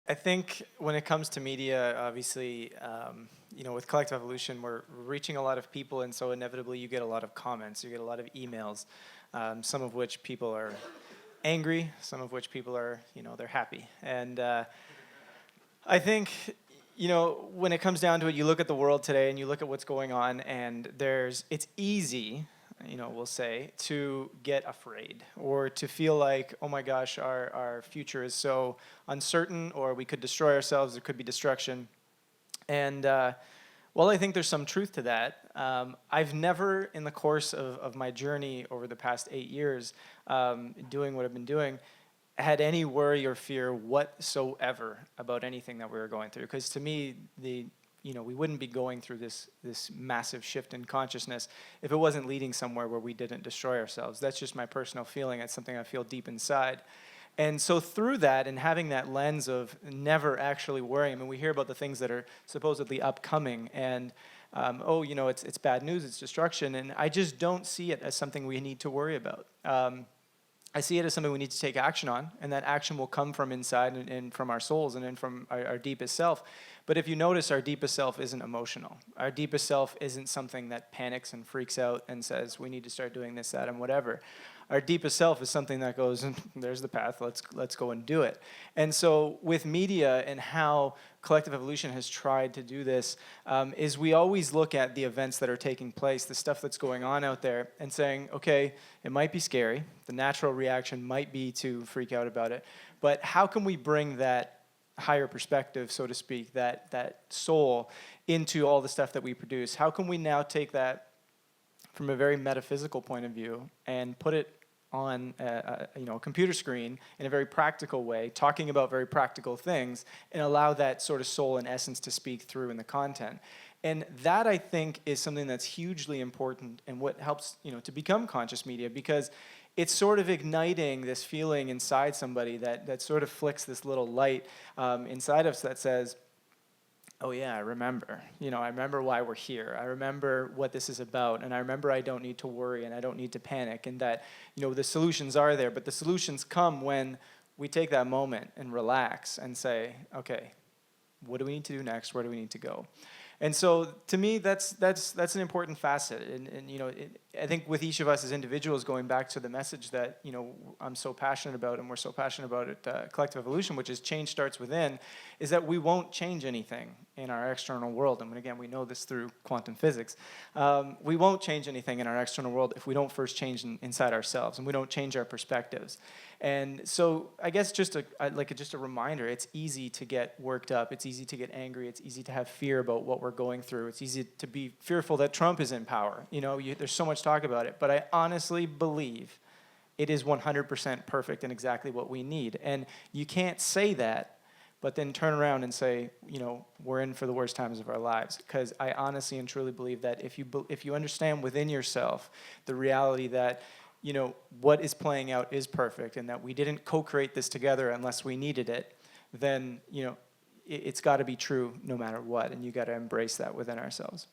I think when it comes to media, obviously, with Collective Evolution, we're reaching a lot of people, and so inevitably you get a lot of comments, you get a lot of emails, some of which people are angry, some of which people are, they're happy. And I think, when it comes down to it, you look at the world today and you look at what's going on, and it's easy, we'll say, to get afraid or to feel like, oh my gosh, our future is so uncertain, or we could destroy ourselves, there could be destruction. And well, I think there's some truth to that. I've never, in the course of my journey over the past 8 years, doing what I've been doing, had any worry or fear whatsoever about anything that we were going through. Because to me, we wouldn't be going through this massive shift in consciousness if it wasn't leading somewhere where we didn't destroy ourselves. That's just my personal feeling. It's something I feel deep inside. And so through that and having that lens of never actually worrying, we hear about the things that are supposedly upcoming and, it's bad news, it's destruction, and I just don't see it as something we need to worry about. I see it as something we need to take action on, and that action will come from inside and from our souls and from our deepest self. But if you notice, our deepest self isn't emotional. Our deepest self isn't something that panics and freaks out and says, we need to start doing this, that, and whatever. Our deepest self is something that goes, there's the path, let's go and do it. And so with media and how Collective Evolution has tried to do this, is we always look at the events that are taking place, the stuff that's going on out there, and saying, okay, it might be scary, the natural reaction might be to freak out about it, but how can we bring that higher perspective, so to speak, that soul into all the stuff that we produce? How can we now take that from a very metaphysical point of view and put it on a computer screen in a very practical way, talking about very practical things, and allow that sort of soul and essence to speak through in the content? And that, I think, is something that's hugely important and what helps to become conscious media, because it's sort of igniting this feeling inside somebody that sort of flicks this little light inside us that says, oh yeah, I remember. I remember why we're here. I remember what this is about, and I remember I don't need to worry and I don't need to panic, and that the solutions are there. But the solutions come when we take that moment and relax and say, okay, what do we need to do next? Where do we need to go? And so, to me, that's an important facet. And I think with each of us as individuals, going back to the message that I'm so passionate about, and we're so passionate about at Collective Evolution, which is change starts within, is that we won't change anything in our external world. And again, we know this through quantum physics. We won't change anything in our external world if we don't first change inside ourselves, and we don't change our perspectives. And so, I guess just a reminder: it's easy to get worked up. It's easy to get angry. It's easy to have fear about what we're going through. It's easy to be fearful that Trump is in power. There's so much talk about it, but I honestly believe it is 100% perfect and exactly what we need. And you can't say that, but then turn around and say, we're in for the worst times of our lives. Because I honestly and truly believe that if you understand within yourself the reality that what is playing out is perfect, and that we didn't co-create this together unless we needed it, then it's got to be true no matter what, and you got to embrace that within ourselves.